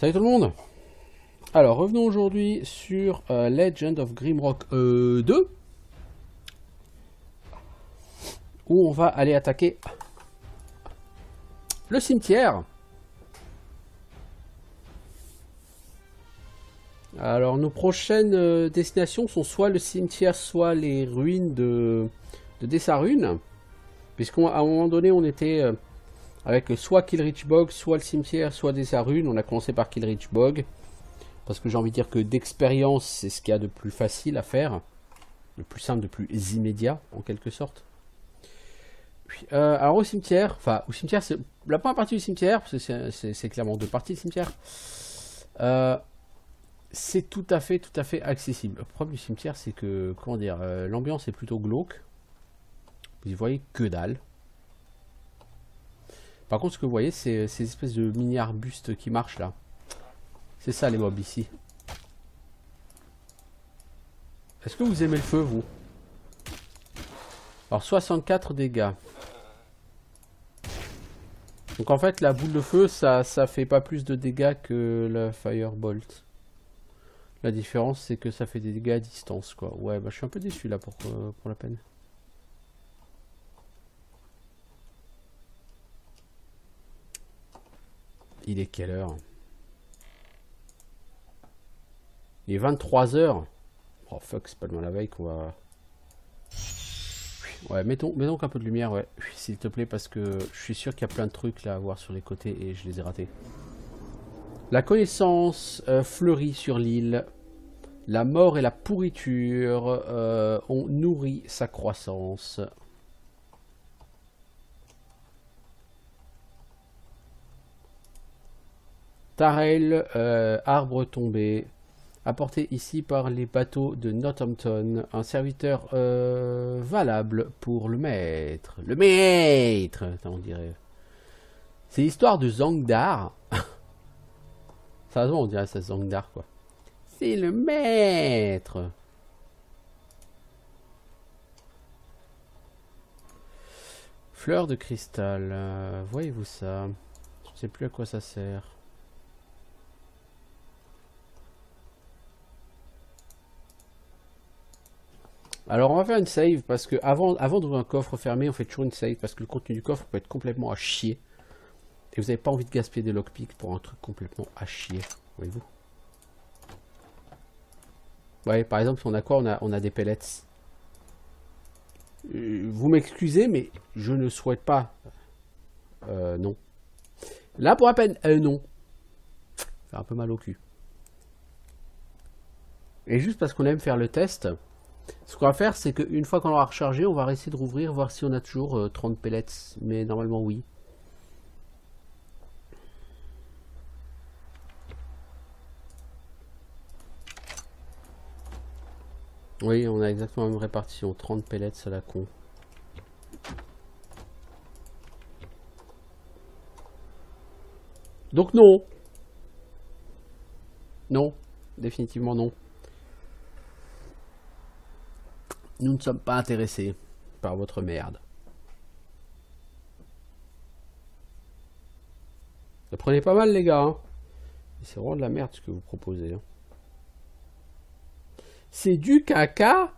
Salut tout le monde. Alors revenons aujourd'hui sur Legend of Grimrock 2, où on va aller attaquer le cimetière. Alors nos prochaines destinations sont soit le cimetière, soit les ruines de Desarune, puisqu'à un moment donné on était avec soit Killrich Bog, soit le cimetière, soit Desarune. On a commencé par Killrich Bog, parce que j'ai envie de dire que d'expérience c'est ce qu'il y a de plus facile à faire, le plus simple, de plus immédiat en quelque sorte. Puis, alors au cimetière, c'est la première partie du cimetière, parce que c'est clairement deux parties du cimetière. C'est tout à fait accessible. Le problème du cimetière, c'est que, comment dire, l'ambiance est plutôt glauque. Vous y voyez que dalle. Par contre, ce que vous voyez, c'est ces espèces de mini arbustes qui marchent là. C'est ça les mobs ici. Est-ce que vous aimez le feu, vous? Alors 64 dégâts. Donc en fait, la boule de feu, ça fait pas plus de dégâts que la Firebolt. La différence, c'est que ça fait des dégâts à distance, quoi. Ouais, bah je suis un peu déçu là pour la peine. Il est quelle heure? Il est 23 h. Oh fuck, c'est pas demain la veille qu'on va... Ouais, mettons un peu de lumière, ouais, s'il te plaît, parce que je suis sûr qu'il y a plein de trucs là à voir sur les côtés et je les ai ratés. La connaissance fleurit sur l'île. La mort et la pourriture ont nourri sa croissance. Tarel, arbre tombé, apporté ici par les bateaux de Northampton, un serviteur valable pour le maître. Le maître, on dirait. C'est l'histoire de Zangdar. Ça, on dirait ça, Zangdar, quoi. C'est le maître. Fleur de cristal. Voyez-vous ça? Je ne sais plus à quoi ça sert. Alors on va faire une save parce que avant d'ouvrir un coffre fermé, on fait toujours une save parce que le contenu du coffre peut être complètement à chier. Et vous n'avez pas envie de gaspiller des lockpicks pour un truc complètement à chier. Voyez-vous? Ouais, par exemple, on a quoi? On a des pellets. Vous m'excusez, mais je ne souhaite pas. Non. Là, pour la peine, non. C'est un peu mal au cul. Et juste parce qu'on aime faire le test, ce qu'on va faire, c'est qu'une fois qu'on l'aura rechargé, on va essayer de rouvrir, voir si on a toujours 30 pellets. Mais normalement, oui. Oui, on a exactement la même répartition. 30 pellets à la con. Donc non. Non. Définitivement non. Nous ne sommes pas intéressés par votre merde. Vous prenez pas mal, les gars. Hein. C'est vraiment de la merde ce que vous proposez. Hein. C'est du caca.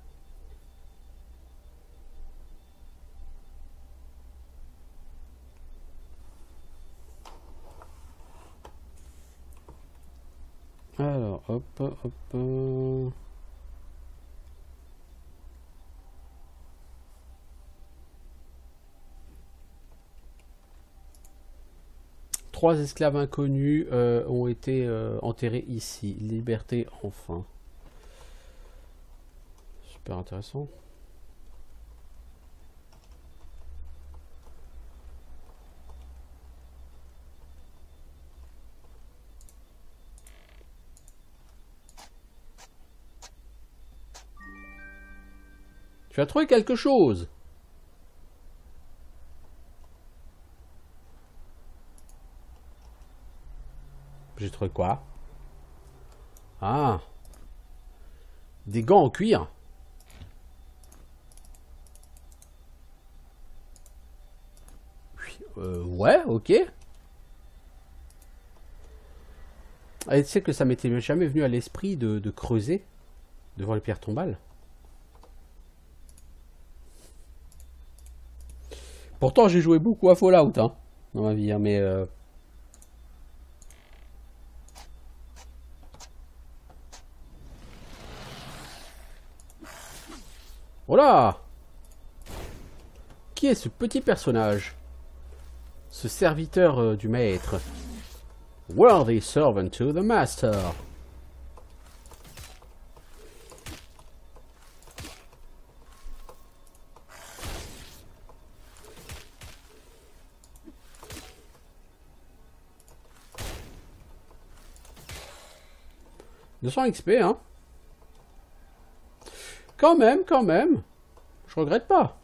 Alors, hop, hop. 3 esclaves inconnus ont été enterrés ici. Liberté enfin. Super intéressant. Tu as trouvé quelque chose? J'ai trouvé quoi? Ah, des gants en cuir. Ouais, ok. Et tu sais que ça m'était jamais venu à l'esprit de creuser devant les pierres tombales. Pourtant, j'ai joué beaucoup à Fallout hein, dans ma vie, hein, mais... Voilà! Qui est ce petit personnage? Ce serviteur du maître. Worthy servant to the master. $200 XP, hein? Quand même, quand même. Je regrette pas.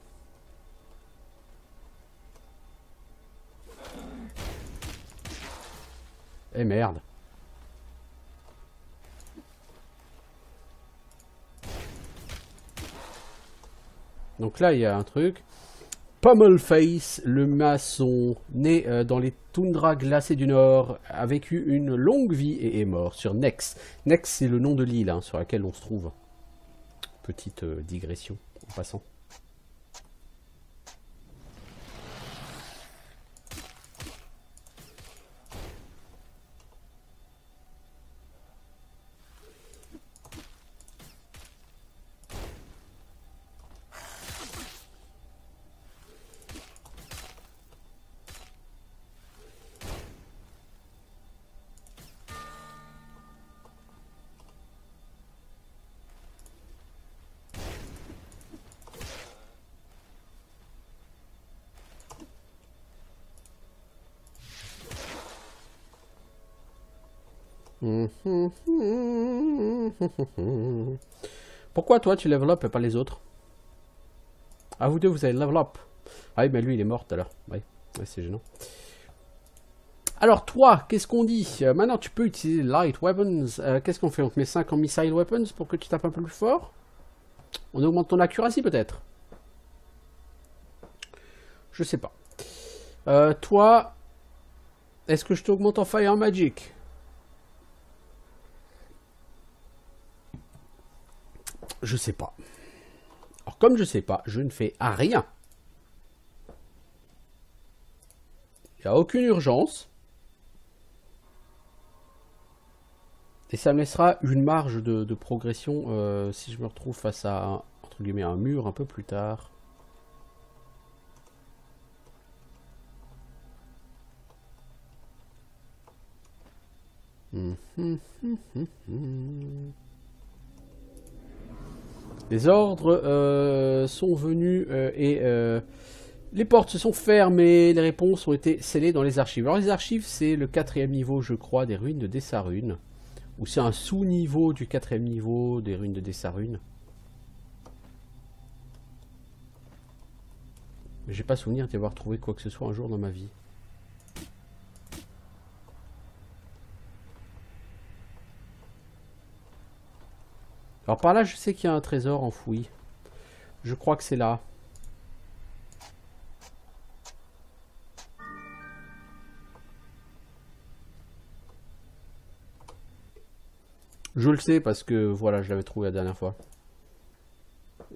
Eh merde. Donc là, il y a un truc. Pommelface, le maçon, né dans les toundras glacées du Nord, a vécu une longue vie et est mort sur Nex. Nex, c'est le nom de l'île hein, sur laquelle on se trouve. Petite digression en passant. Pourquoi toi tu level up et pas les autres? Ah vous deux vous avez level up. Ah oui mais lui il est mort tout à l'heure. Oui, ouais, c'est gênant. Alors toi, qu'est-ce qu'on dit? Maintenant tu peux utiliser light weapons. Qu'est-ce qu'on fait? On te met 5 en missile weapons pour que tu tapes un peu plus fort? On augmente ton accuracy peut-être? Je sais pas. Toi, est-ce que je t'augmente en fire magic? Je sais pas. Alors comme je sais pas, je ne fais rien. Il n'y a aucune urgence. Et ça me laissera une marge de progression si je me retrouve face à entre guillemets un mur un peu plus tard. Les ordres sont venus et les portes se sont fermées, les réponses ont été scellées dans les archives. Alors les archives, c'est le 4e niveau, je crois, des ruines de Dessarune. Ou c'est un sous-niveau du 4e niveau des ruines de Dessarune. Mais j'ai pas souvenir d'y avoir trouvé quoi que ce soit un jour dans ma vie. Alors par là, je sais qu'il y a un trésor enfoui. Je crois que c'est là. Je le sais parce que voilà, je l'avais trouvé la dernière fois.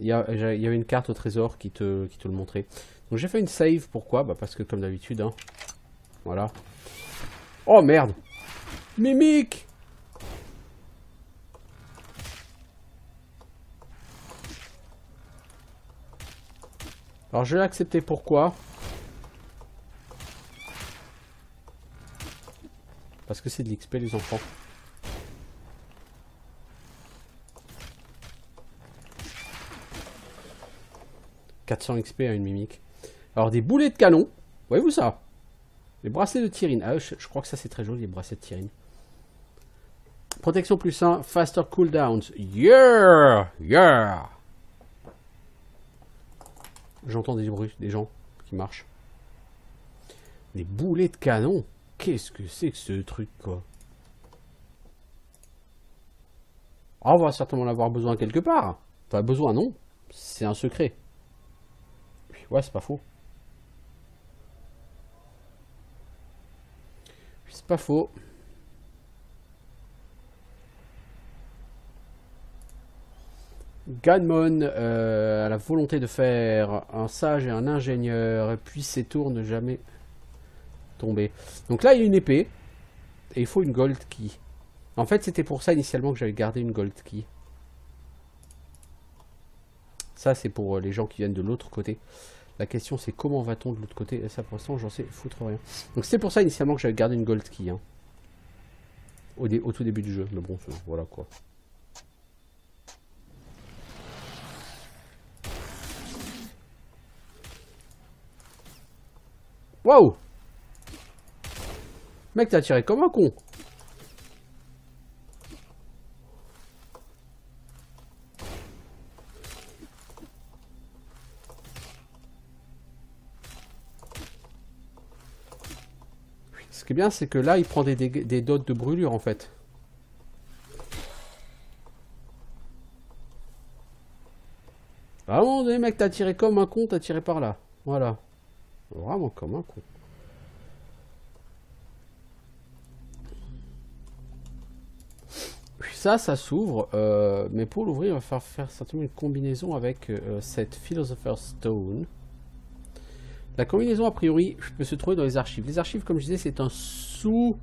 Il y avait une carte au trésor qui te le montrait. Donc j'ai fait une save, pourquoi? Bah parce que comme d'habitude, hein. Voilà. Oh merde! Mimique! Alors je vais accepter, pourquoi? Parce que c'est de l'XP les enfants. « 400 XP à une mimique. » Alors des boulets de canon. Voyez-vous ça? Les bracelets de Tyrine. Ah, je crois que ça c'est très joli, les bracelets de Tyrine. Protection plus 1, faster cooldowns. Yeah! Yeah! J'entends des bruits, des gens qui marchent. Des boulets de canon. Qu'est-ce que c'est que ce truc, quoi? Ah, on va certainement en avoir besoin quelque part. Enfin, besoin, non. C'est un secret. Ouais, c'est pas faux. C'est pas faux. Ganmon a la volonté de faire un sage et un ingénieur, et puis ses tours ne jamais tomber. Donc là, il y a une épée, et il faut une gold key. En fait, c'était pour ça initialement que j'avais gardé une gold key. Ça, c'est pour les gens qui viennent de l'autre côté. La question, c'est comment va-t-on de l'autre côté? Et ça, pour l'instant, j'en sais foutre rien. Donc c'est pour ça initialement que j'avais gardé une gold key. Hein. Au tout début du jeu. Mais bon, voilà quoi. Waouh! Mec, t'as tiré comme un con. Ce qui est bien, c'est que là, il prend des dots de brûlure, en fait. À un moment donné, mec, t'as tiré comme un con, t'as tiré par là. Voilà. Vraiment comme un con. Ça s'ouvre, mais pour l'ouvrir, il va falloir faire certainement une combinaison avec cette Philosopher's Stone. La combinaison, a priori, peut se trouver dans les archives. Les archives, comme je disais, c'est un sous-donjon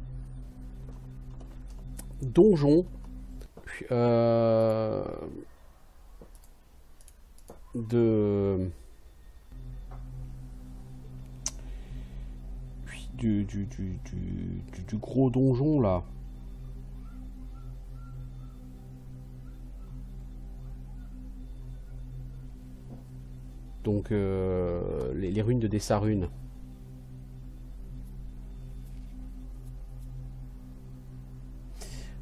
du gros donjon, là. Donc, les ruines de Dessarune.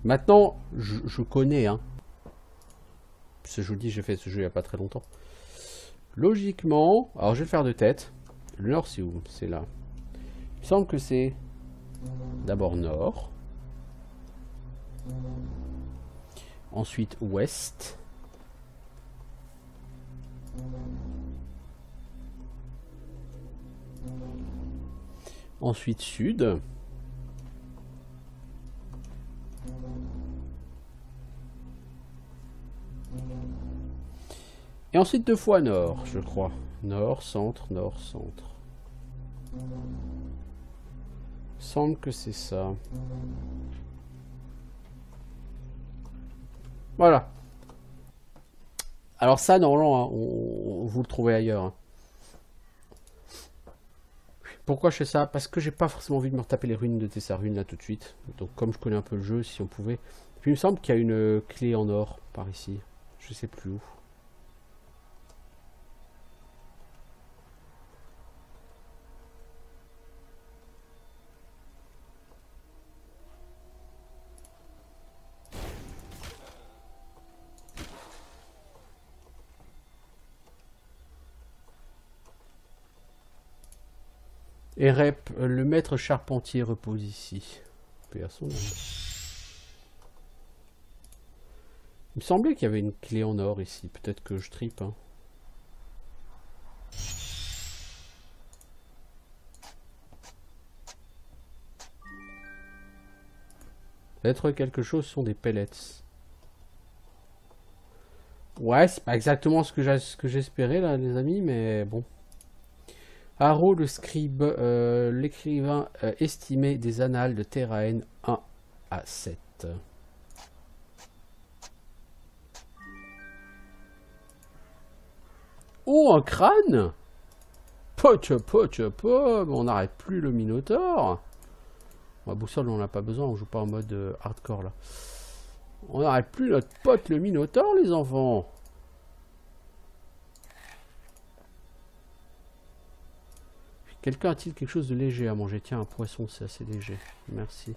Maintenant, je connais, hein. Parce que je vous le dis, j'ai fait ce jeu il n'y a pas très longtemps. Logiquement, alors je vais le faire de tête. Le nord, c'est où? C'est là. Il me semble que c'est d'abord nord. Ensuite, ouest. Ensuite, sud. Et ensuite 2 fois nord, je crois. Nord, centre, nord, centre. Il semble que c'est ça. Voilà. Alors ça, normalement, hein, vous le trouvez ailleurs. Hein. Pourquoi je fais ça? Parce que j'ai pas forcément envie de me retaper les ruines de Dessarune là tout de suite. Donc comme je connais un peu le jeu, si on pouvait. Puis il me semble qu'il y a une clé en or par ici. Je sais plus où. Erep, le maître charpentier repose ici. Paix à son âme. Il me semblait qu'il y avait une clé en or ici. Peut-être que je tripe. Hein. Peut-être quelque chose sont des pellets. Ouais, c'est pas exactement ce que j'espérais là, les amis, mais bon. Haro, le scribe, l'écrivain estimé des annales de Terraen 1 à 7. Oh, un crâne! Poche, on n'arrête plus le Minotaure. La boussole, on n'a pas besoin, on joue pas en mode hardcore là. On n'arrête plus notre pote le Minotaure, les enfants. Quelqu'un a-t-il quelque chose de léger à manger? Tiens, un poisson, c'est assez léger. Merci.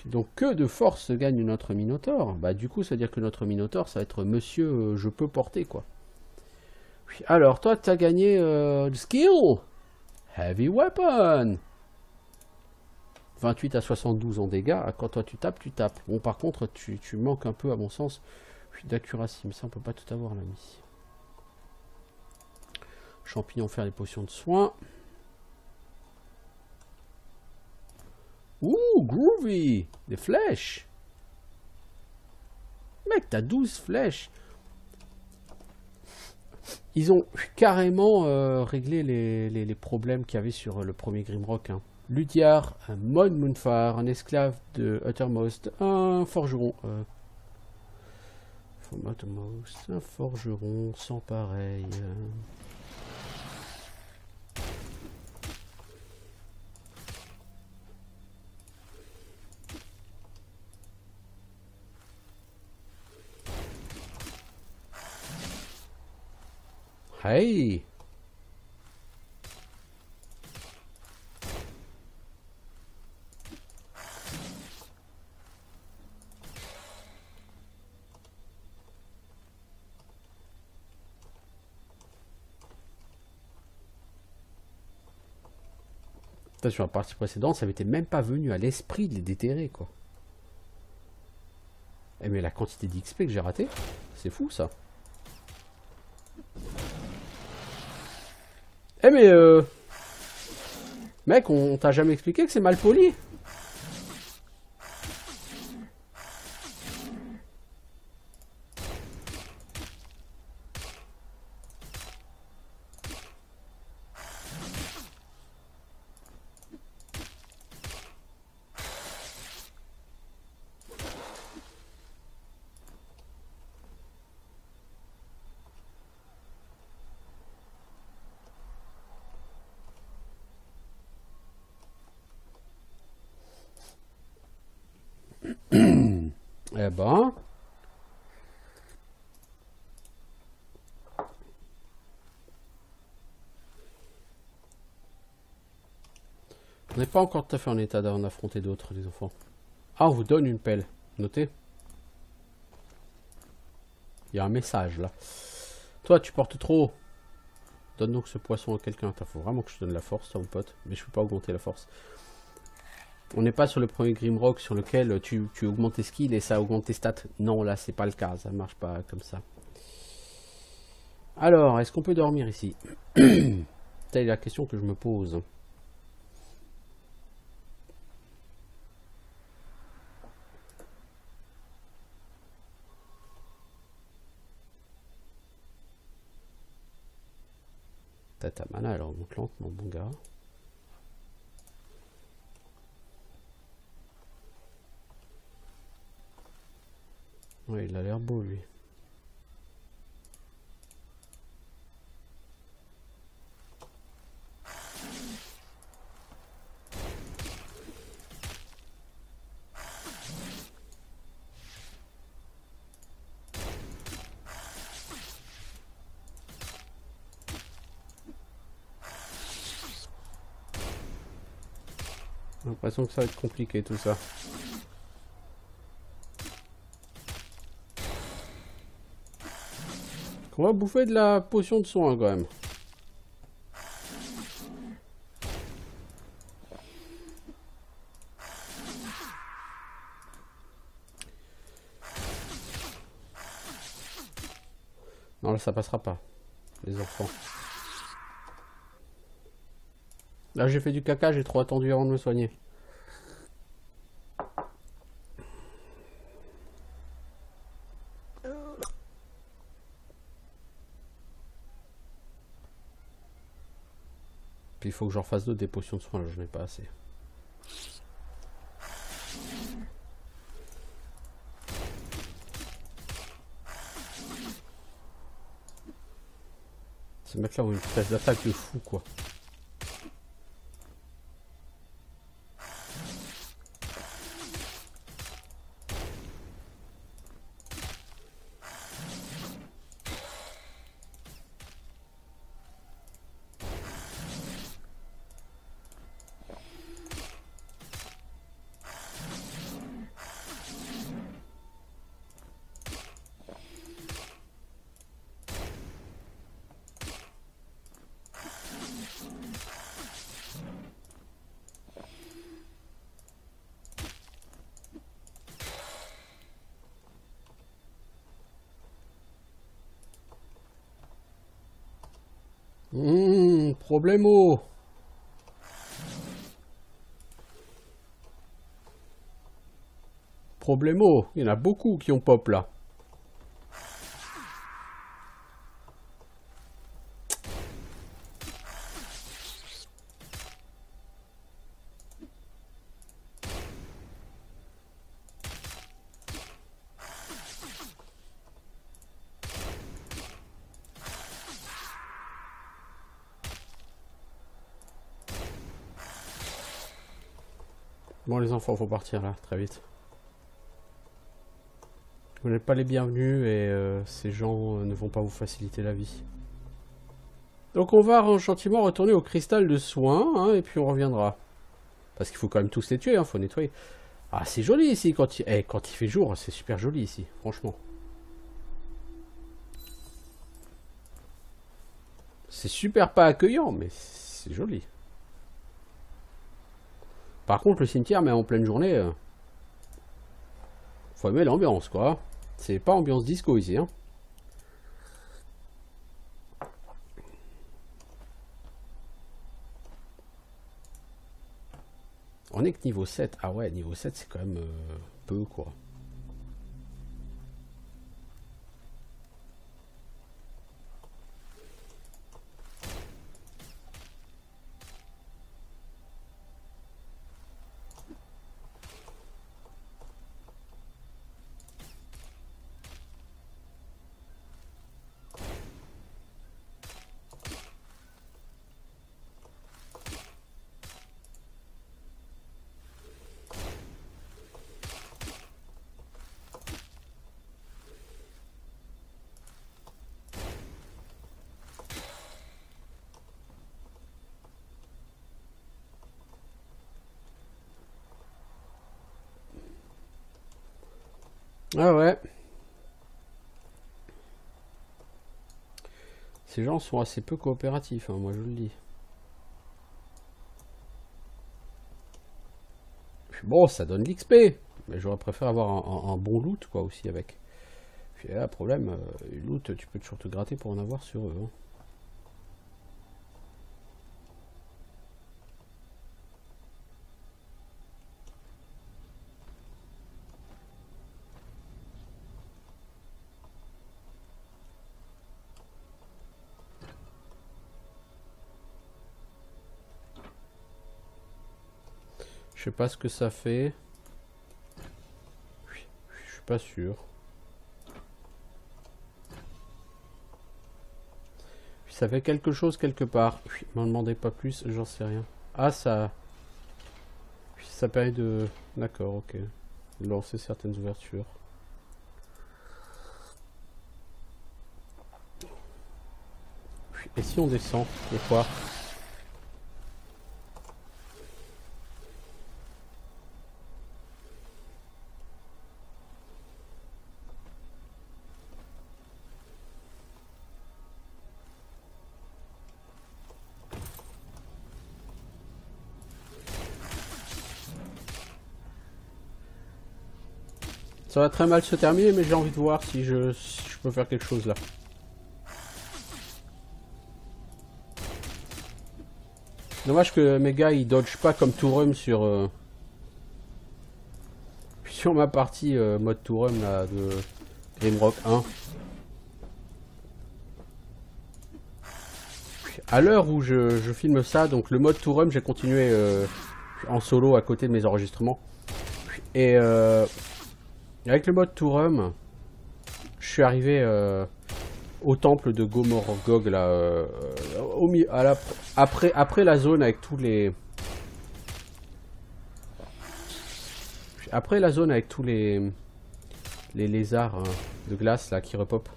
Donc, que de force gagne notre Minotaure? Bah, du coup, ça veut dire que notre Minotaure, ça va être monsieur je peux porter, quoi. Alors, toi, tu as gagné le skill. Heavy Weapon. 28 à 72 en dégâts. Quand toi, tu tapes, tu tapes. Bon, par contre, tu manques un peu, à mon sens, d'accuracy. Mais ça, on peut pas tout avoir, l'ami. Champignons, faire les potions de soins. Ouh, groovy! Des flèches! t'as 12 flèches. Ils ont carrément réglé les problèmes qu'il y avait sur le premier Grimrock. Hein. Ludiar, un Mon Moonfar, un esclave de Uttermost, un forgeron. Uttermost, un forgeron sans pareil. Hey! Sur la partie précédente, ça m'était même pas venu à l'esprit de les déterrer, quoi. Eh mais la quantité d'XP que j'ai raté, c'est fou, ça. Eh mais mec, on t'a jamais expliqué que c'est mal poli? Eh ben... On n'est pas encore tout à fait en état d'en affronter d'autres, les enfants. Ah, on vous donne une pelle. Notez. Il y a un message, là. Toi, tu portes trop haut. Donne donc ce poisson à quelqu'un. Faut vraiment que je te donne la force, toi, mon pote. Mais je peux pas augmenter la force. On n'est pas sur le premier Grimrock sur lequel tu augmentes tes skills et ça augmente tes stats. Non, là, c'est pas le cas. Ça marche pas comme ça. Alors, est-ce qu'on peut dormir ici? C'est la question que je me pose. T'as ta mana, alors monte lentement, mon gars. Ouais, il a l'air beau, lui. J'ai l'impression que ça va être compliqué tout ça. On va bouffer de la potion de soin quand même. Non, là ça passera pas, les enfants. Là j'ai fait du caca, j'ai trop attendu avant de me soigner. Puis il faut que j'en fasse d'autres des potions de soin, là je n'ai pas assez. Ces mecs-là ont une vitesse d'attaque de fou quoi. Problemo. Problemo. Il y en a beaucoup qui ont pop là. Bon les enfants, faut partir là, très vite. Vous n'êtes pas les bienvenus et ces gens ne vont pas vous faciliter la vie. Donc on va gentiment retourner au cristal de soins, hein, et puis on reviendra. Parce qu'il faut quand même tous les tuer, hein, faut nettoyer. Ah c'est joli ici, quand il fait jour, c'est super joli ici, franchement. C'est super pas accueillant, mais c'est joli. Par contre le cimetière, mais en pleine journée, faut aimer l'ambiance quoi. C'est pas ambiance disco ici, hein. On est que niveau 7. Ah ouais, niveau 7 c'est quand même peu quoi. Ah ouais. Ces gens sont assez peu coopératifs, hein, moi je le dis. Bon, ça donne l'XP, mais j'aurais préféré avoir un bon loot quoi aussi avec. Puis là, problème, loot, tu peux toujours te gratter pour en avoir sur eux. Hein. Je sais pas ce que ça fait. Je suis pas sûr. Ça fait quelque chose quelque part. M'en demandez pas plus, j'en sais rien. Ah ça. Ça permet de. D'accord, ok. Lancer certaines ouvertures. Et si on descend, et quoi? Ça va très mal se terminer, mais j'ai envie de voir si je peux faire quelque chose là. Dommage que mes gars ils dodgent pas comme Tourum sur ma partie mode Tourum là de Grimrock 1. À l'heure où je filme ça, donc le mode Tourum, j'ai continué en solo à côté de mes enregistrements. Et avec le mode Tourum, je suis arrivé au temple de Gomorgog là, après la zone avec tous les. Après la zone avec tous les lézards hein, de glace là qui repopent.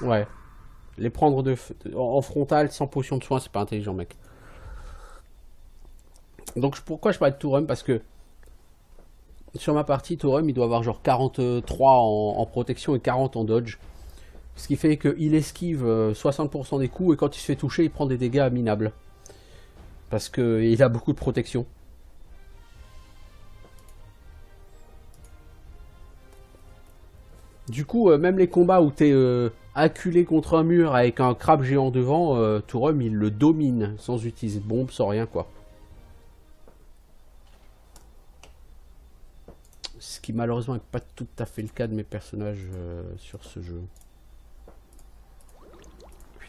Ouais. Les prendre en frontal sans potion de soin, c'est pas intelligent, mec. Donc pourquoi je parle de Tourum? Parce que sur ma partie, Tourum, il doit avoir genre 43 en protection et 40 en dodge. Ce qui fait qu'il esquive 60% des coups et quand il se fait toucher, il prend des dégâts minables. Parce qu'il a beaucoup de protection. Du coup, même les combats où t'es acculé contre un mur avec un crabe géant devant, Tourum il le domine sans utiliser de bombe, sans rien quoi. Ce qui malheureusement n'est pas tout à fait le cas de mes personnages sur ce jeu.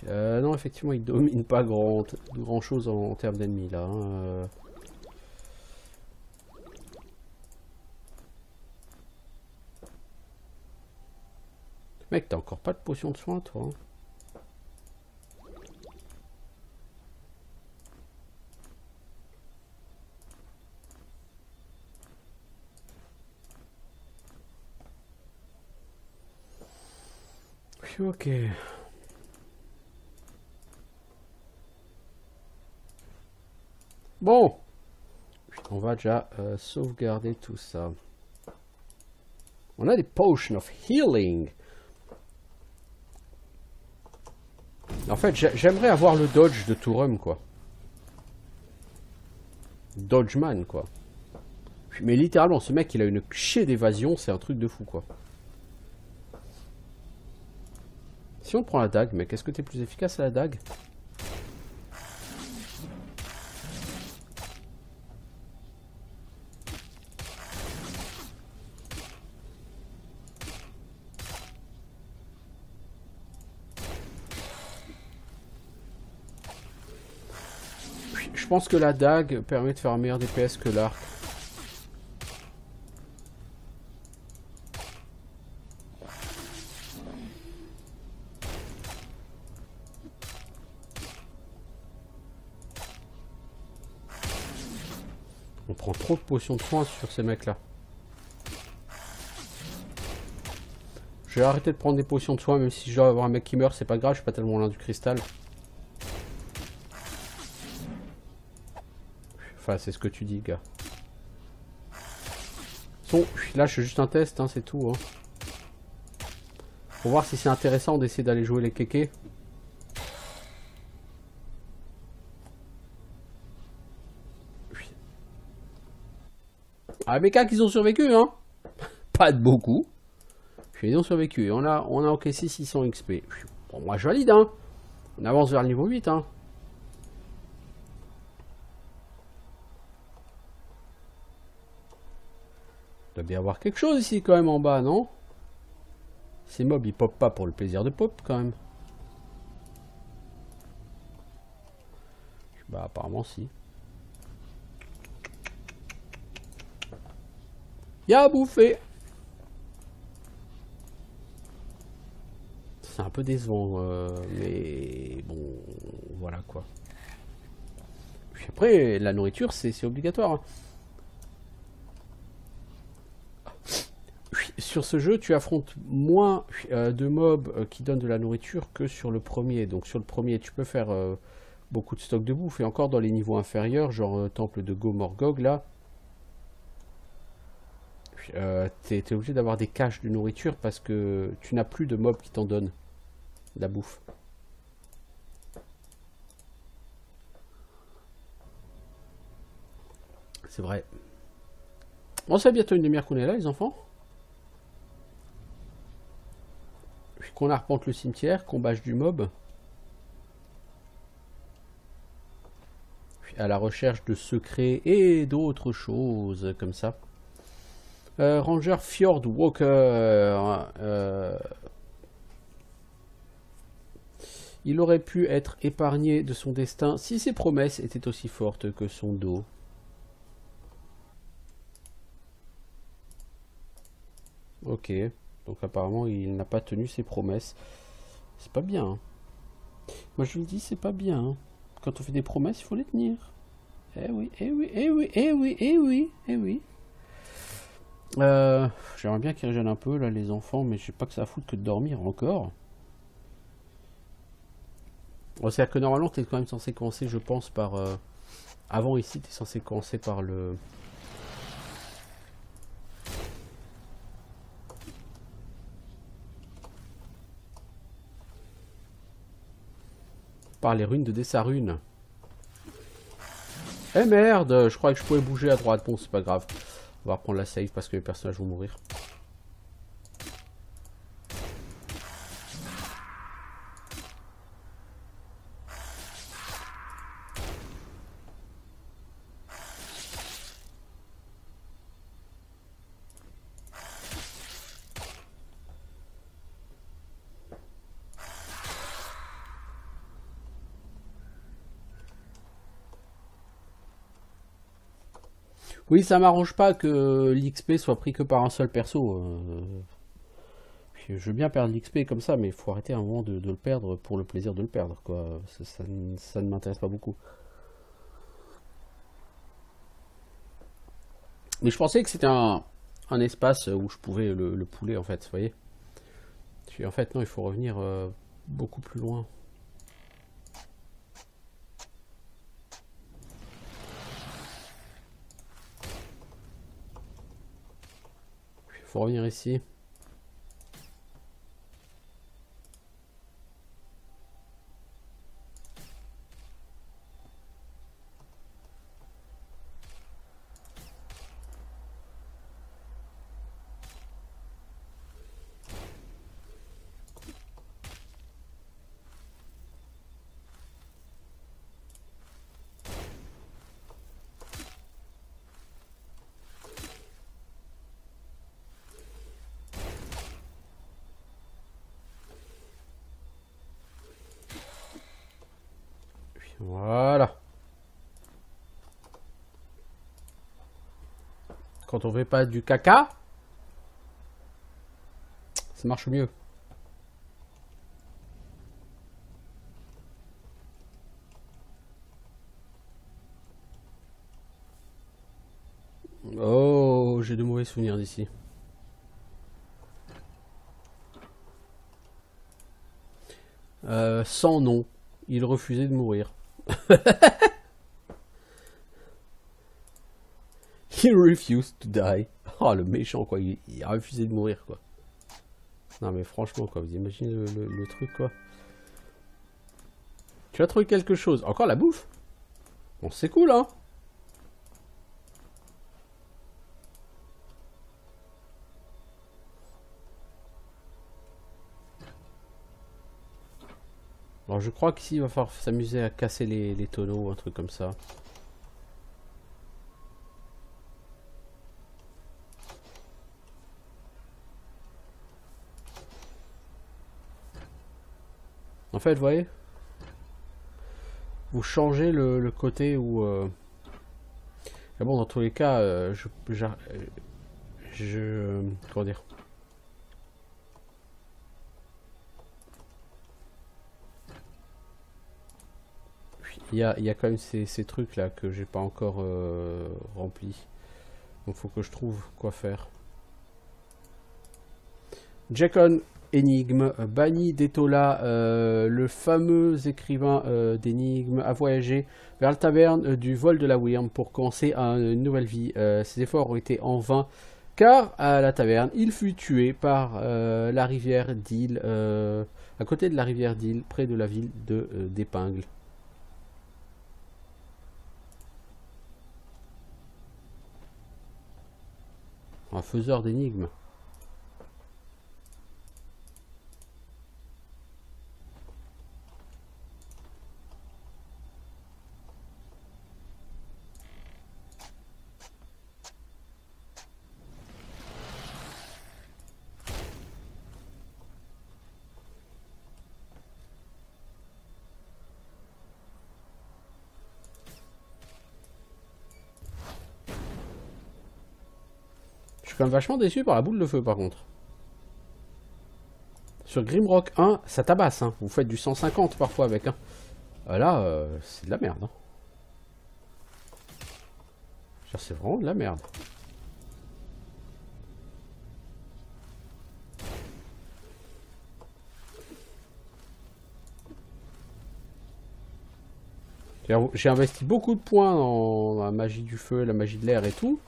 Non, effectivement, il domine pas grand chose en termes d'ennemis là. Hein. Mec, t'as encore pas de potion de soin, toi hein. Ok. Bon. On va déjà sauvegarder tout ça. On a des potions of healing. En fait, j'aimerais avoir le dodge de Turum, quoi. Dodgeman, quoi. Mais littéralement, ce mec, il a une chier d'évasion, c'est un truc de fou, quoi. Si on prend la dague, mec, est-ce que t'es plus efficace à la dague? Je pense que la dague permet de faire un meilleur DPS que l'arc. On prend trop de potions de soin sur ces mecs là. Je vais arrêter de prendre des potions de soin, même si je dois avoir un mec qui meurt, c'est pas grave, je suis pas tellement loin du cristal. Enfin, c'est ce que tu dis, gars. Bon, là, je fais juste un test, hein, c'est tout. Hein. Pour voir si c'est intéressant d'essayer d'aller jouer les kékés. Ah, mes cas qu'ils ont survécu, hein. Pas de beaucoup. Ils ont survécu. Et on a encaissé 600 XP. Bon, moi, je valide, hein. On avance vers le niveau 8, hein. Il doit bien y avoir quelque chose ici, quand même, en bas, non? Ces mobs, ils popent pas pour le plaisir de pop, quand même. Bah, apparemment, si. Y'a à bouffer. C'est un peu décevant, mais bon, voilà quoi. Puis après, la nourriture, c'est obligatoire. Hein. Sur ce jeu, tu affrontes moins de mobs qui donnent de la nourriture que sur le premier. Donc sur le premier, tu peux faire beaucoup de stock de bouffe. Et encore dans les niveaux inférieurs, genre temple de Gomorgog, là, t'es obligé d'avoir des caches de nourriture parce que tu n'as plus de mobs qui t'en donnent la bouffe. C'est vrai. Bon, c'est bientôt une demi-heure qu'on est là, les enfants. Puis qu'on arpente le cimetière, qu'on bâche du mob. Puis à la recherche de secrets et d'autres choses comme ça. Ranger Fjord Walker. Il aurait pu être épargné de son destin si ses promesses étaient aussi fortes que son dos. Ok, donc apparemment il n'a pas tenu ses promesses. C'est pas bien. Hein. Moi je le dis, c'est pas bien. Hein. Quand on fait des promesses, il faut les tenir. Eh oui, eh oui, eh oui, eh oui, eh oui, eh oui. J'aimerais bien qu'ils reviennent un peu là les enfants, mais je sais pas que ça a foutre que de dormir encore. Bon, c'est-à-dire que normalement tu es quand même censé commencer, je pense, par... Avant ici, tu es censé commencer par le... Par les ruines de Dessarune. Eh merde, je croyais que je pouvais bouger à droite. Bon, c'est pas grave. On va reprendre la save parce que les personnages vont mourir. Oui, ça m'arrange pas que l'XP soit pris que par un seul perso. Je veux bien perdre l'XP comme ça, mais il faut arrêter un moment de le perdre pour le plaisir de le perdre, quoi. Ça ne m'intéresse pas beaucoup. Mais je pensais que c'était un espace où je pouvais le pouler, en fait, vous voyez. Puis en fait non, il faut revenir beaucoup plus loin. Il faut revenir ici. Voilà. Quand on fait pas du caca, ça marche mieux. Oh, j'ai de mauvais souvenirs d'ici. Sans nom, il refusait de mourir. He refused to die. Oh, le méchant, quoi. Il a refusé de mourir, quoi. Non, mais franchement, quoi. Vous imaginez le truc, quoi. Tu as trouvé quelque chose. Encore la bouffe. Bon, c'est cool, hein. Alors, je crois qu'ici, il va falloir s'amuser à casser les tonneaux ou un truc comme ça. En fait, vous voyez, vous changez le côté où... Mais bon, dans tous les cas, comment dire? Il y a quand même ces trucs là que j'ai pas encore remplis. Donc faut que je trouve quoi faire. Jackon énigme, banni d'Etola, le fameux écrivain d'énigmes a voyagé vers la taverne du vol de la Wyrm pour commencer une nouvelle vie. Ses efforts ont été en vain car à la taverne il fut tué par la rivière d'Île, à côté de la rivière d'Île, près de la ville d'Épingle. Un faiseur d'énigmes. Je suis quand même vachement déçu par la boule de feu par contre. Sur Grimrock 1, ça tabasse, hein. Vous faites du 150 parfois avec. Hein. Là, c'est de la merde. Hein. C'est vraiment de la merde. J'ai investi beaucoup de points dans la magie du feu, la magie de l'air et tout.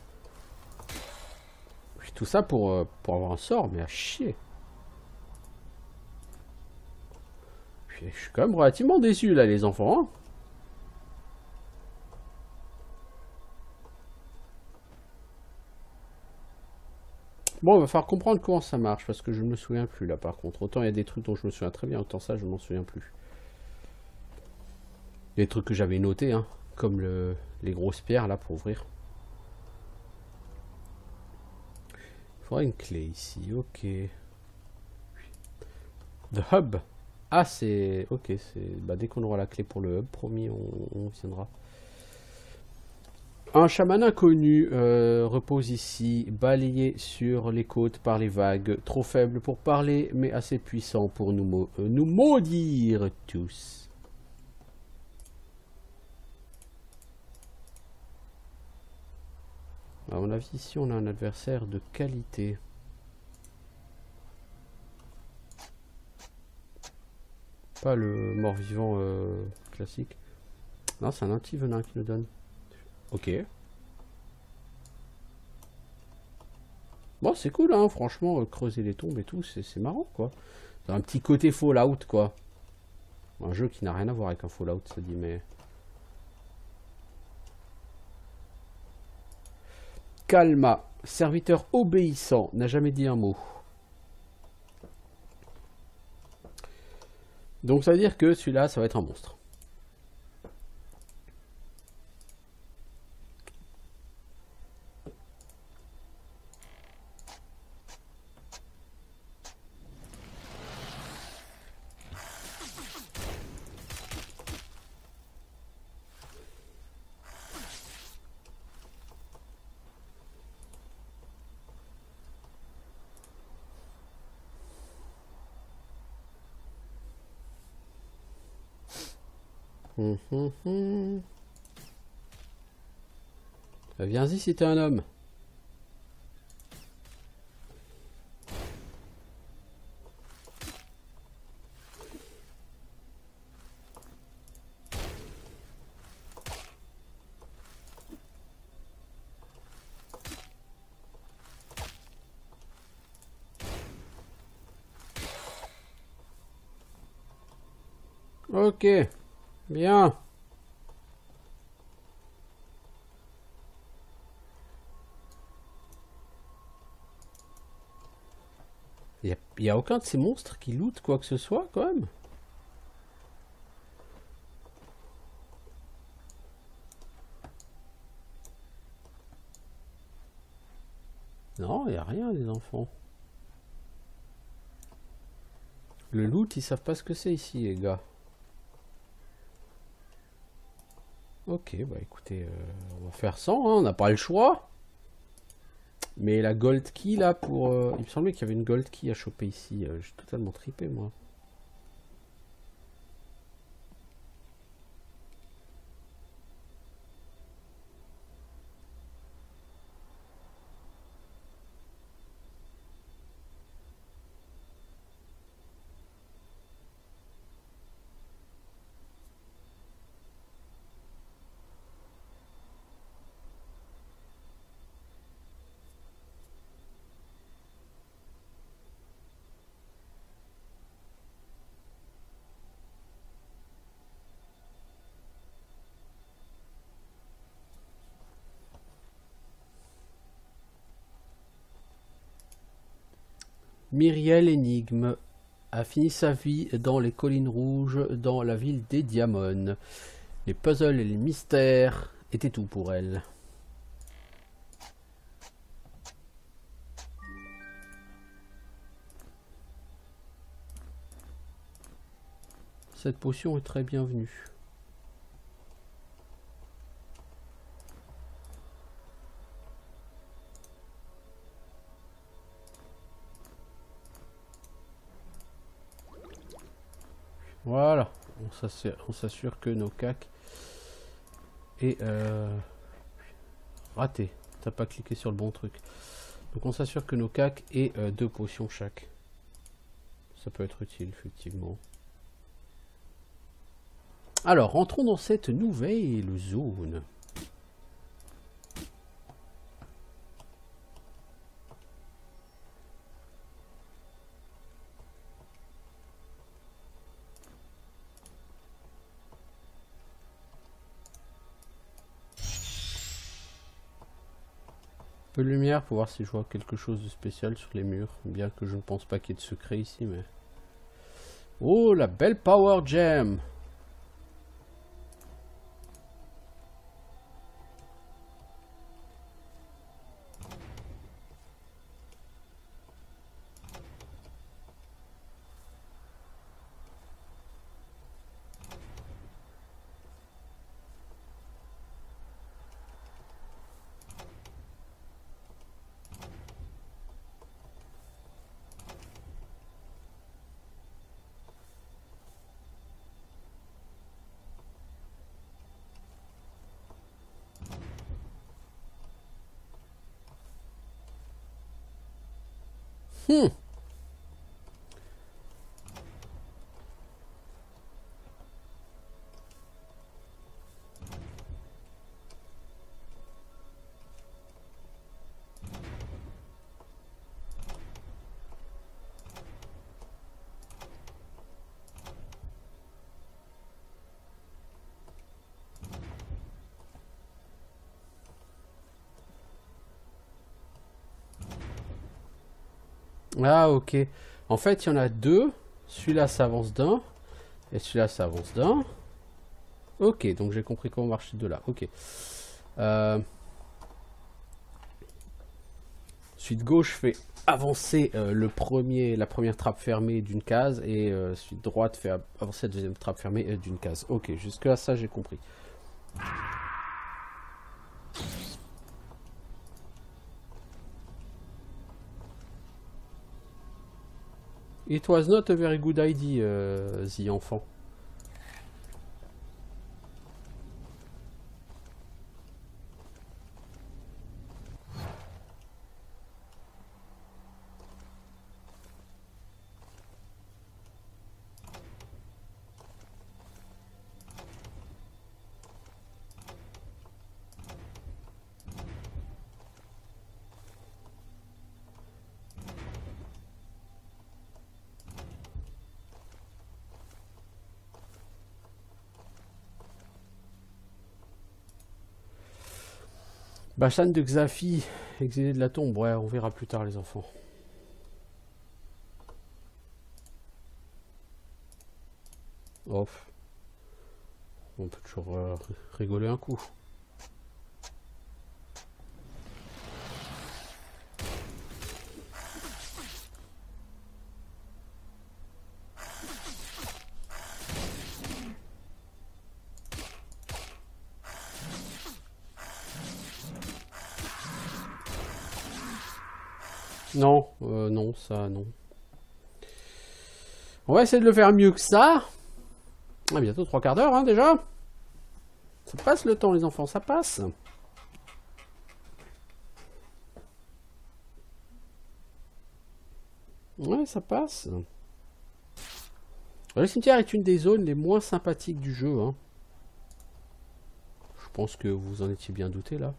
Puis tout ça pour avoir un sort, mais à chier. Puis, je suis quand même relativement déçu là, les enfants. Hein. Bon, il va falloir comprendre comment ça marche, parce que je ne me souviens plus là par contre. Autant il y a des trucs dont je me souviens très bien, autant ça je ne m'en souviens plus. Les trucs que j'avais notés, hein, comme les grosses pierres là pour ouvrir. Il faudrait une clé ici, ok. The Hub. Ah, c'est... Ok, c'est... Bah, dès qu'on aura la clé pour le Hub, promis, on viendra. Un chaman inconnu repose ici, balayé sur les côtes par les vagues, trop faible pour parler, mais assez puissant pour nous maudire tous. À mon avis, ici, on a un adversaire de qualité. Pas le mort-vivant classique. Non, c'est un anti-venin qui nous donne. Ok. Bon, c'est cool, hein, franchement, creuser les tombes et tout, c'est marrant, quoi. C'est un petit côté Fallout, quoi. Un jeu qui n'a rien à voir avec un Fallout, ça dit, mais... Kalma, serviteur obéissant, n'a jamais dit un mot. Donc ça veut dire que celui-là, ça va être un monstre. Viens-y si t'es un homme. Ok, bien. Il y a aucun de ces monstres qui loot quoi que ce soit, quand même. Non, il n'y a rien, les enfants. Le loot, ils savent pas ce que c'est ici, les gars. Ok, bah écoutez, on va faire 100, hein, on n'a pas le choix. Mais la gold key, là, pour... il me semblait qu'il y avait une gold key à choper ici. J'ai totalement trippé, moi. Myriel Énigme a fini sa vie dans les collines rouges, dans la ville des Diamones. Les puzzles et les mystères étaient tout pour elle. Cette potion est très bienvenue. Voilà, on s'assure que nos cacs est raté. T'as pas cliqué sur le bon truc. Donc on s'assure que nos cacs aient 2 potions chaque. Ça peut être utile, effectivement. Alors, rentrons dans cette nouvelle zone. Peu de lumière pour voir si je vois quelque chose de spécial sur les murs. Bien que je ne pense pas qu'il y ait de secret ici, mais... Oh, la belle Power Gem! Ah, ok. En fait, il y en a deux. Celui-là s'avance d'un. Et celui-là s'avance d'un. Ok, donc j'ai compris comment marcher de là. Ok. Celui de gauche fait avancer la première trappe fermée d'une case. Et celui de droite fait avancer la deuxième trappe fermée d'une case. Ok, jusque là, ça j'ai compris. It was not a very good idea, the enfant. Bachan de Xafi, exilé de la tombe. Ouais, on verra plus tard les enfants. Off. On peut toujours rigoler un coup. Non, non, ça, non. On va essayer de le faire mieux que ça. Ah, bientôt 3/4 d'heure, hein, déjà. Ça passe le temps, les enfants, ça passe. Ouais, ça passe. Le cimetière est une des zones les moins sympathiques du jeu, hein. Je pense que vous en étiez bien douté, là.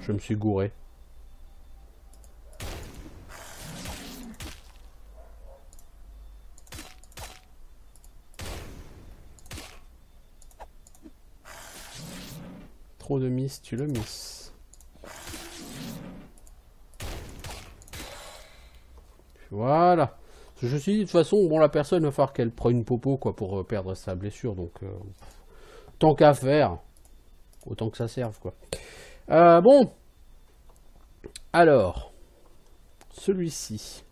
Je me suis gouré. Trop de miss, tu le miss. Voilà. Je me suis dit, de toute façon, bon, la personne va falloir qu'elle prenne une popo, quoi, pour perdre sa blessure. Donc, tant qu'à faire, autant que ça serve, quoi. Bon. Alors, celui-ci.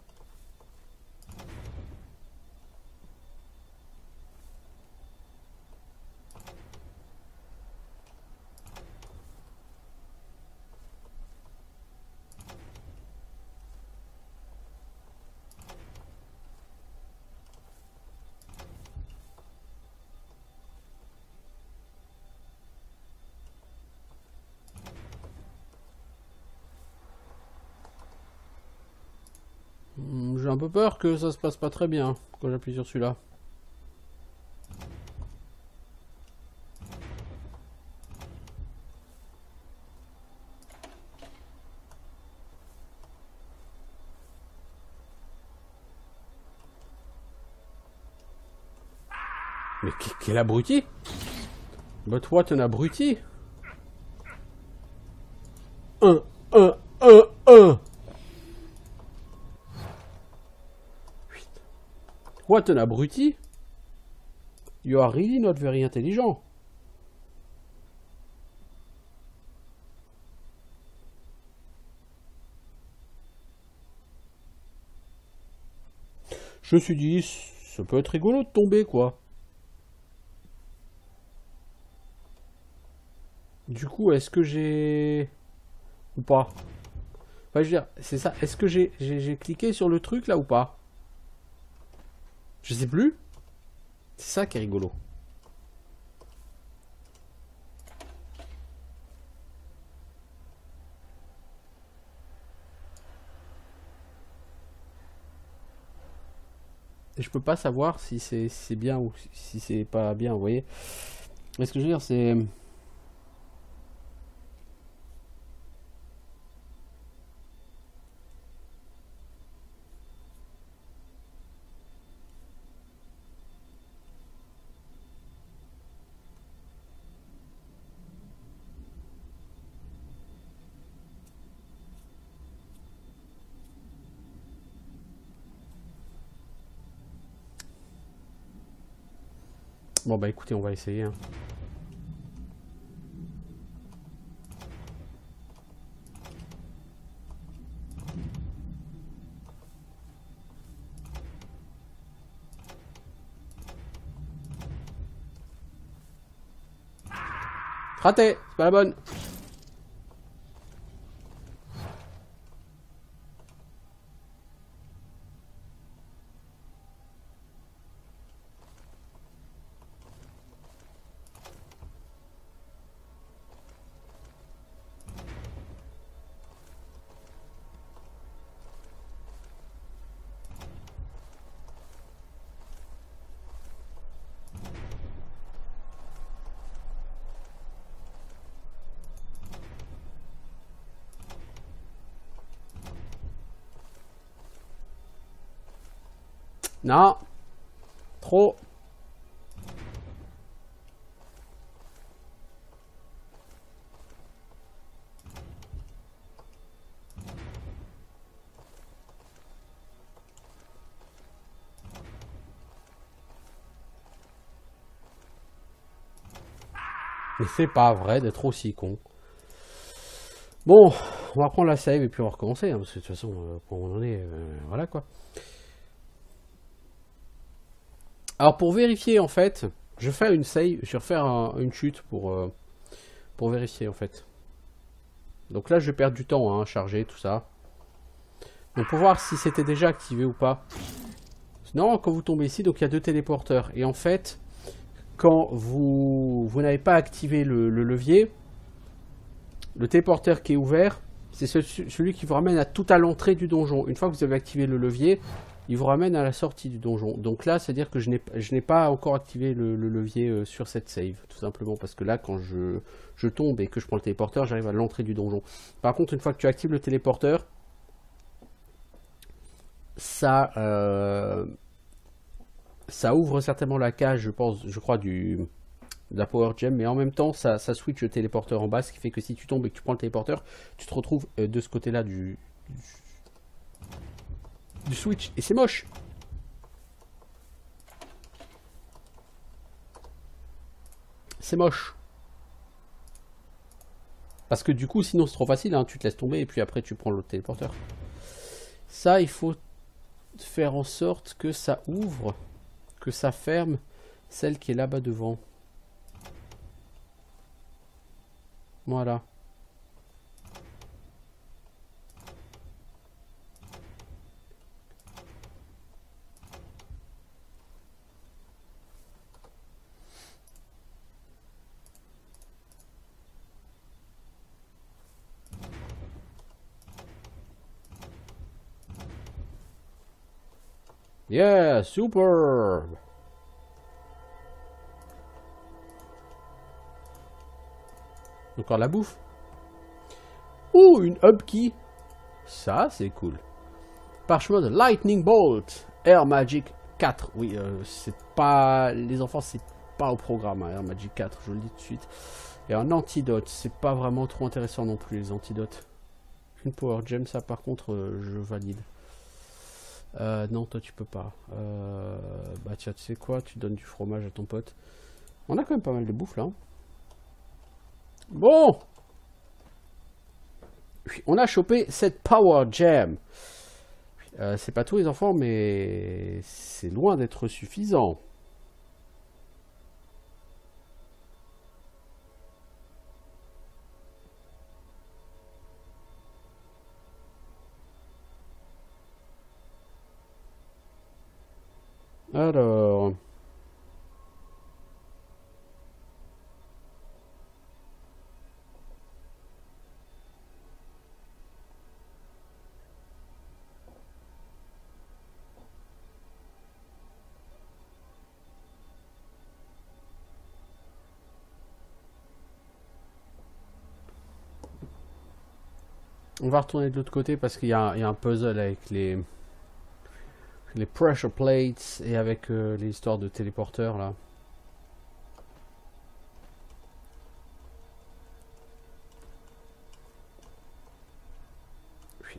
J'ai un peu peur que ça se passe pas très bien quand j'appuie sur celui-là. Mais quel abruti! But what an abruti! Un. What an abruti! You are really not very intelligent. Je me suis dit, ça peut être rigolo de tomber, quoi. Du coup, est-ce que j'ai... Ou pas? Enfin, je veux dire, c'est ça. Est-ce que j'ai cliqué sur le truc, là, ou pas? Je sais plus. C'est ça qui est rigolo. Et je peux pas savoir si c'est bien ou si c'est pas bien, vous voyez. Mais ce que je veux dire, c'est... Bon bah écoutez, on va essayer. Hein. Raté, c'est pas la bonne. Non. Trop. Mais c'est pas vrai d'être aussi con. Bon, on va prendre la save et puis on va recommencer. Hein, parce que de toute façon, pour où on en est, voilà quoi. Alors pour vérifier en fait, je vais faire une save, je vais refaire une chute pour vérifier en fait. Donc là je vais perdre du temps hein, à charger tout ça. Donc pour voir si c'était déjà activé ou pas. Non, quand vous tombez ici, donc il y a 2 téléporteurs. Et en fait, quand vous n'avez pas activé le levier, le téléporteur qui est ouvert, c'est celui qui vous ramène à tout à l'entrée du donjon. Une fois que vous avez activé le levier, il vous ramène à la sortie du donjon. Donc là, c'est-à-dire que je n'ai pas encore activé le levier sur cette save, tout simplement. Parce que là, quand je tombe et que je prends le téléporteur, j'arrive à l'entrée du donjon. Par contre, une fois que tu actives le téléporteur, ça ouvre certainement la cage, je crois, de la Power Gem, mais en même temps, ça switch le téléporteur en bas, ce qui fait que si tu tombes et que tu prends le téléporteur, tu te retrouves de ce côté-là du switch. Et c'est moche. C'est moche. Parce que du coup, sinon c'est trop facile, hein, tu te laisses tomber et puis après tu prends l'autre téléporteur. Ça, il faut faire en sorte que ça ouvre, que ça ferme celle qui est là-bas devant. Voilà. Yeah, super. Encore la bouffe. Ouh, une hub key. Ça, c'est cool. Parchemin de Lightning Bolt. Air Magic 4. Oui, c'est pas... Les enfants, c'est pas au programme, hein, Air Magic 4, je le dis tout de suite. Et un antidote. C'est pas vraiment trop intéressant non plus, les antidotes. Une Power Gem, ça, par contre, je valide. Non, toi, tu peux pas. Bah, tiens, tu sais quoi? Tu donnes du fromage à ton pote. On a quand même pas mal de bouffe, là. Hein. Bon! On a chopé cette Power Gem. C'est pas tout les enfants, mais c'est loin d'être suffisant. Alors... On va retourner de l'autre côté parce qu'il y a un puzzle avec les pressure plates et avec les histoires de téléporteurs là.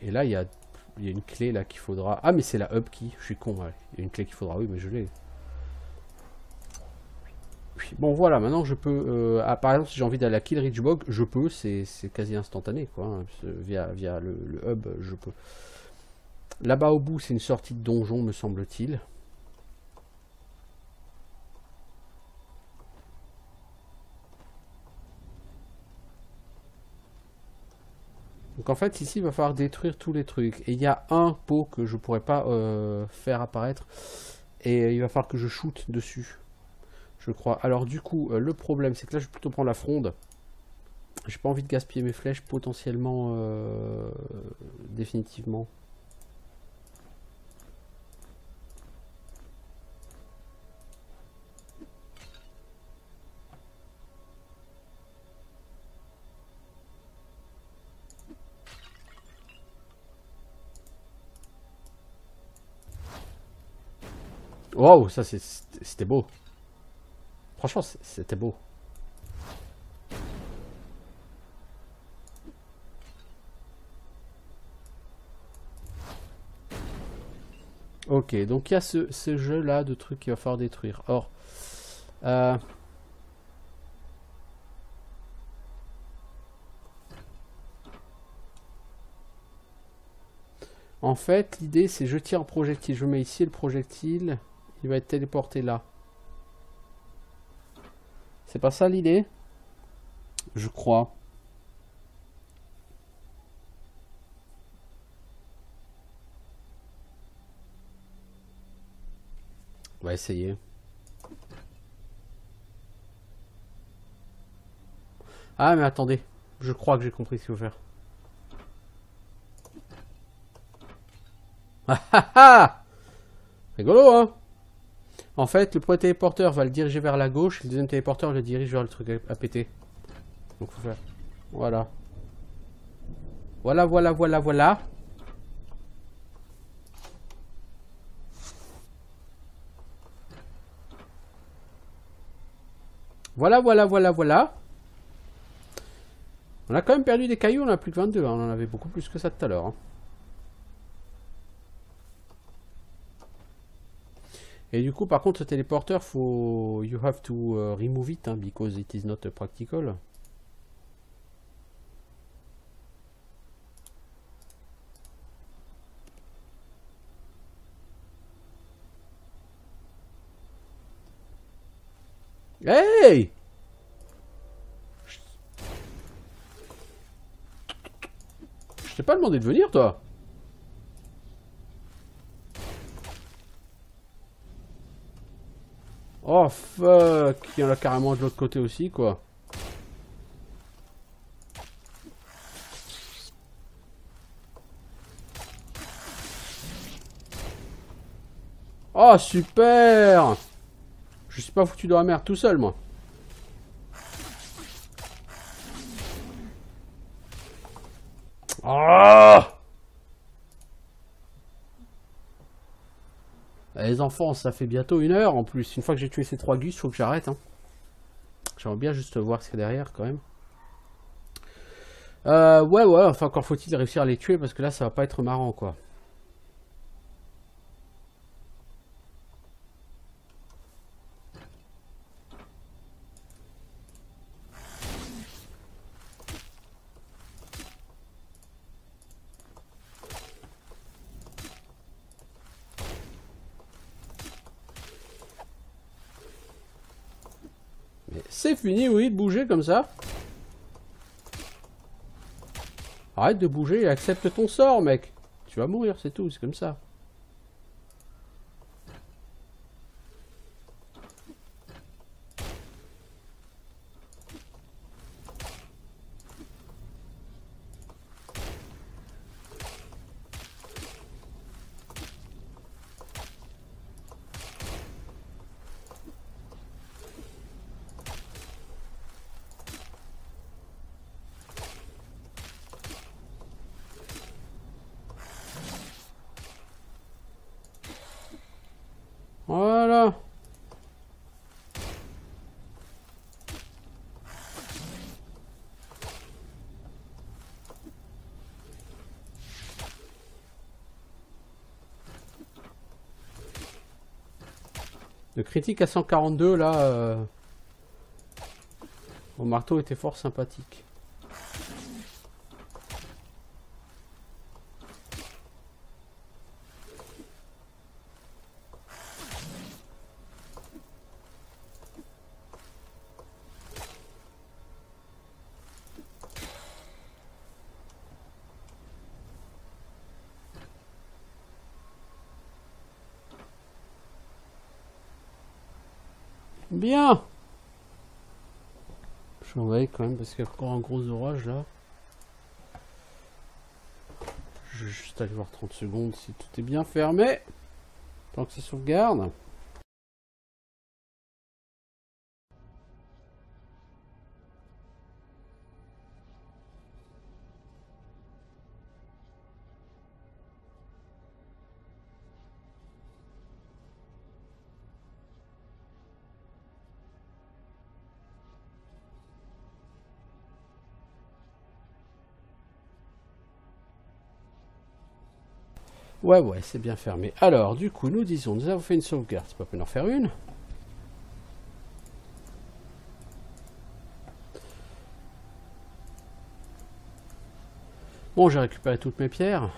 Et là il y a une clé là qu'il faudra. Ah mais c'est la hub key, je suis con, ouais. Il y a une clé qu'il faudra, oui mais je l'ai. Puis, bon voilà, maintenant je peux, par exemple si j'ai envie d'aller à Killrich Bog, je peux, c'est quasi instantané quoi, hein, via le hub, je peux. Là-bas au bout c'est une sortie de donjon me semble-t-il. Donc en fait ici il va falloir détruire tous les trucs. Et il y a un pot que je pourrais pas faire apparaître. Et il va falloir que je shoote dessus. Je crois. Alors du coup le problème c'est que là je vais plutôt prendre la fronde. J'ai pas envie de gaspiller mes flèches potentiellement définitivement. Wow, ça c'était beau. Franchement, c'était beau. Ok, donc il y a ce jeu-là de trucs qu'il va falloir détruire. Or, en fait, l'idée c'est je tire un projectile. Je mets ici le projectile. Il va être téléporté là. C'est pas ça l'idée? Je crois. On va essayer. Ah mais attendez. Je crois que j'ai compris ce qu'il faut faire. Ah ah ah! Rigolo hein? En fait, le premier téléporteur va le diriger vers la gauche, et le deuxième téléporteur le dirige vers le truc à péter. Donc faut faire. Voilà. Voilà, voilà, voilà, voilà. Voilà, voilà, voilà, voilà. On a quand même perdu des cailloux, on a plus que 22. Hein. On en avait beaucoup plus que ça tout à l'heure. Hein. Et du coup, par contre, ce téléporteur, faut... You have to remove it, hein, because it is not practical. Hey! Je t'ai pas demandé de venir, toi. Oh, fuck. Il y en a carrément de l'autre côté aussi, quoi. Oh, super! Je suis pas foutu dans la merde tout seul, moi. Oh! Les enfants, ça fait bientôt 1 heure en plus. Une fois que j'ai tué ces 3 gus, il faut que j'arrête. Hein. J'aimerais bien juste voir ce qu'il y a derrière quand même. Ouais, enfin encore faut-il réussir à les tuer parce que là ça va pas être marrant quoi. Mais c'est fini, oui, de bouger comme ça. Arrête de bouger et accepte ton sort, mec. Tu vas mourir, c'est tout, c'est comme ça. Voilà. Le critique à 142 là. Mon marteau était fort sympathique. Bien. Je surveille quand même parce qu'il y a encore un gros orage là. Je vais juste aller voir 30 secondes si tout est bien fermé. Tant que ça sauvegarde. Ouais, c'est bien fermé. Alors, du coup, nous disons, nous avons fait une sauvegarde. C'est pas peine d'en faire une. Bon, j'ai récupéré toutes mes pierres.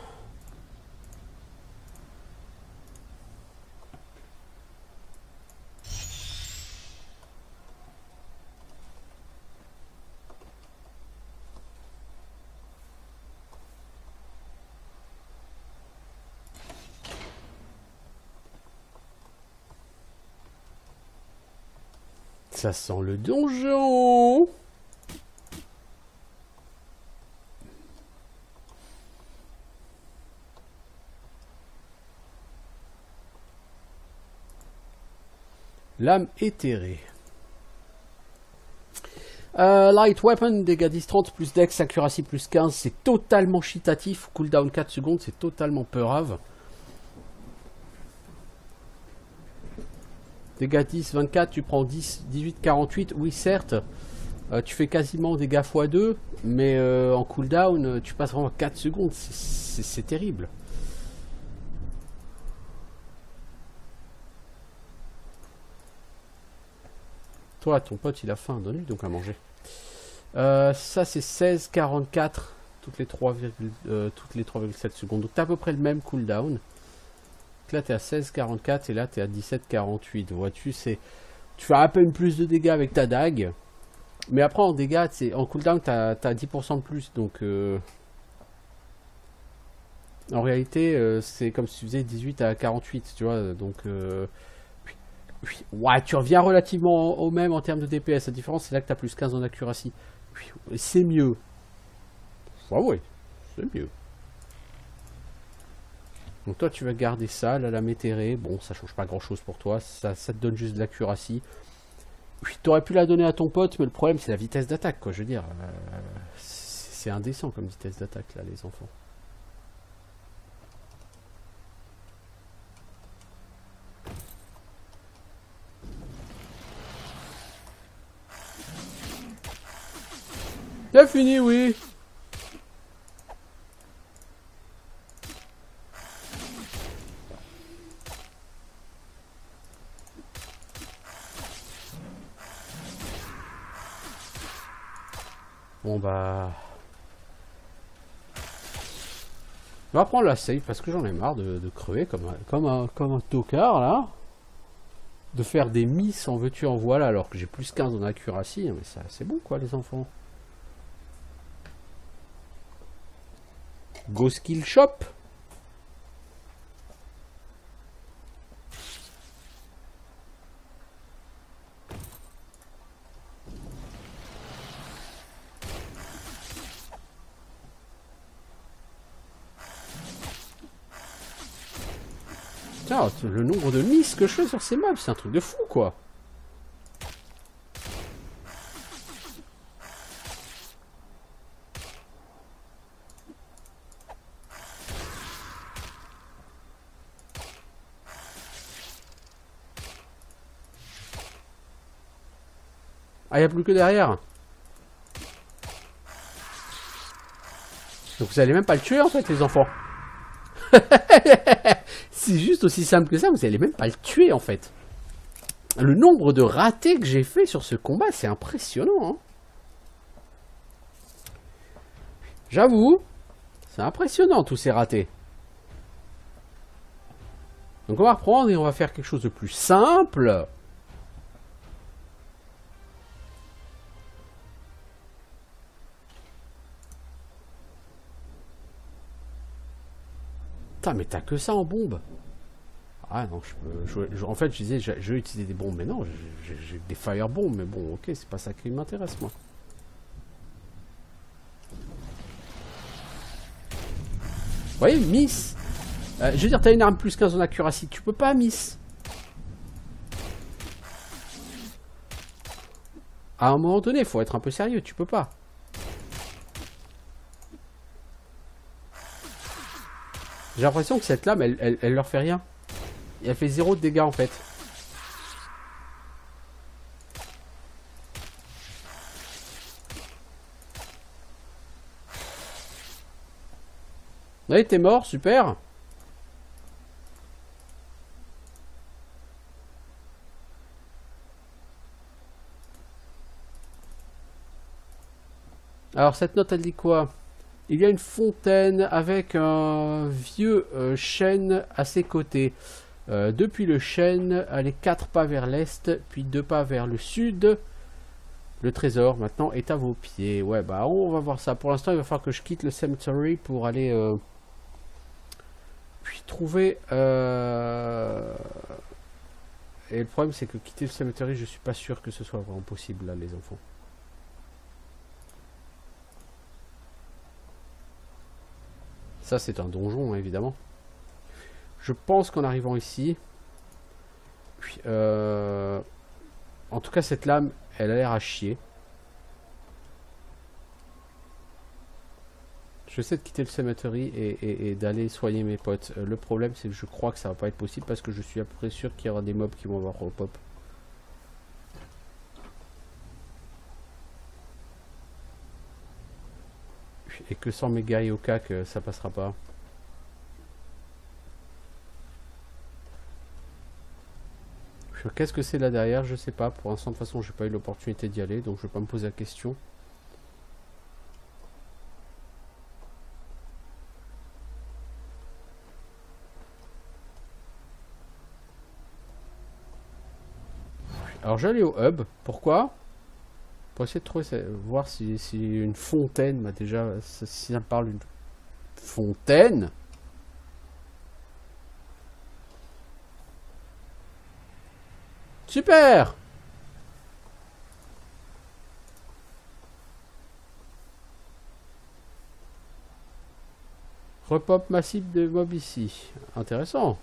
Ça sent le donjon. Lame éthérée. Light Weapon, dégâts 10-30, plus Dex, accuracy plus 15, c'est totalement cheatatif. Cooldown 4 secondes, c'est totalement peurave. Dégâts 10-24, tu prends 18-48, oui certes. Tu fais quasiment dégâts x2, mais en cooldown, tu passes vraiment 4 secondes, c'est terrible. Toi, ton pote, il a faim, donne-lui donc à manger. Ça, c'est 16-44 toutes les 3,7 secondes. Donc, tu as à peu près le même cooldown. Donc là, tu es à 16-44 et là, tu es à 17-48. Vois-tu, tu fais à peine plus de dégâts avec ta dague. Mais après, en dégâts, en cooldown, tu as 10% de plus. Donc, en réalité, c'est comme si tu faisais 18 à 48, tu vois. Donc, ouais, tu reviens relativement au même en termes de DPS. La différence, c'est là que tu as plus 15 en accuracy. C'est mieux. Ouais, c'est mieux. Donc toi, tu vas garder ça, la lame éthérée. Bon, ça change pas grand-chose pour toi. Ça te donne juste de l'accuracy. Tu aurais pu la donner à ton pote, mais le problème, c'est la vitesse d'attaque, quoi. Je veux dire, c'est indécent comme vitesse d'attaque, là, les enfants. C'est fini, oui. Bon bah... On va prendre la save parce que j'en ai marre de crever comme un tocard là. De faire des misses en veux-tu en voilà alors que j'ai plus 15 en accuracy. Mais ça c'est bon quoi les enfants. Go skill shop. Putain, le nombre de misses que je fais sur ces mobs, c'est un truc de fou quoi. Ah, il n'y a plus que derrière. Donc vous allez même pas le tuer en fait les enfants. C'est juste aussi simple que ça, vous allez même pas le tuer en fait. Le nombre de ratés que j'ai fait sur ce combat, c'est impressionnant. Hein. J'avoue, c'est impressionnant tous ces ratés. Donc on va reprendre et on va faire quelque chose de plus simple. Putain, mais t'as que ça en bombe. Ah non, en fait, je disais, je vais utiliser des bombes, mais non, j'ai des firebombs, mais bon, ok, c'est pas ça qui m'intéresse, moi. Vous voyez, miss. Je veux dire, t'as une arme plus 15 en accuracy, tu peux pas miss. À un moment donné, il faut être un peu sérieux, tu peux pas. J'ai l'impression que cette lame, elle leur fait rien. Et elle fait 0 de dégâts en fait. Ouais, t'es mort, super. Alors cette note elle dit quoi? Il y a une fontaine avec un vieux chêne à ses côtés. Depuis le chêne, allez 4 pas vers l'est, puis 2 pas vers le sud. Le trésor maintenant est à vos pieds. Ouais, bah on va voir ça. Pour l'instant, il va falloir que je quitte le cemetery pour aller puis trouver. Et le problème, c'est que quitter le cemetery, je suis pas sûr que ce soit vraiment possible là, les enfants. Ça, c'est un donjon, hein, évidemment. Je pense qu'en arrivant ici... Puis, en tout cas, cette lame, elle a l'air à chier. Je sais de quitter le cemetery et d'aller soigner mes potes. Le problème, c'est que je crois que ça va pas être possible parce que je suis à peu près sûr qu'il y aura des mobs qui vont avoir repop. Et que sans mes gars et Okak, ça passera pas. Qu'est-ce que c'est là derrière? Je sais pas. Pour l'instant, de toute façon, j'ai pas eu l'opportunité d'y aller, donc je vais pas me poser la question. Alors, j'allais au hub. Pourquoi? Pour essayer de trouver, voir si une fontaine m'a déjà... Si ça me parle d'une fontaine. Super! Repop massif de mobs ici. Intéressant.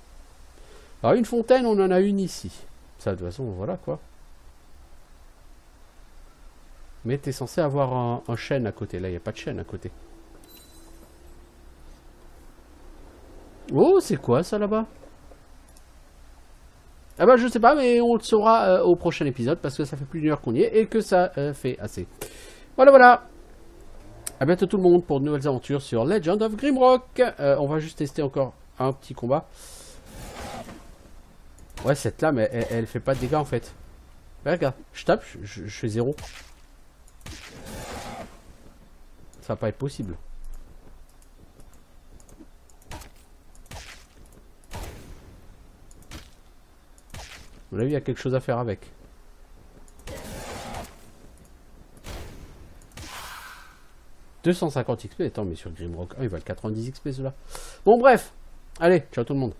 Alors une fontaine, on en a une ici. Ça, de toute façon, voilà quoi. Mais t'es censé avoir un chêne à côté. Là, il n'y a pas de chêne à côté. Oh, c'est quoi ça là-bas? Ah bah je sais pas, mais on le saura au prochain épisode parce que ça fait plus d'une heure qu'on y est et que ça fait assez. Voilà, voilà. A bientôt tout le monde pour de nouvelles aventures sur Legend of Grimrock. On va juste tester encore un petit combat. Ouais, cette lame, elle fait pas de dégâts en fait. Ouais, regarde, je tape, je fais 0. Ça va pas être possible. À mon avis, il y a quelque chose à faire avec. « 250 XP, attends, mais sur Grimrock 1, il va le 90 XP cela. Bon, bref, allez, ciao tout le monde.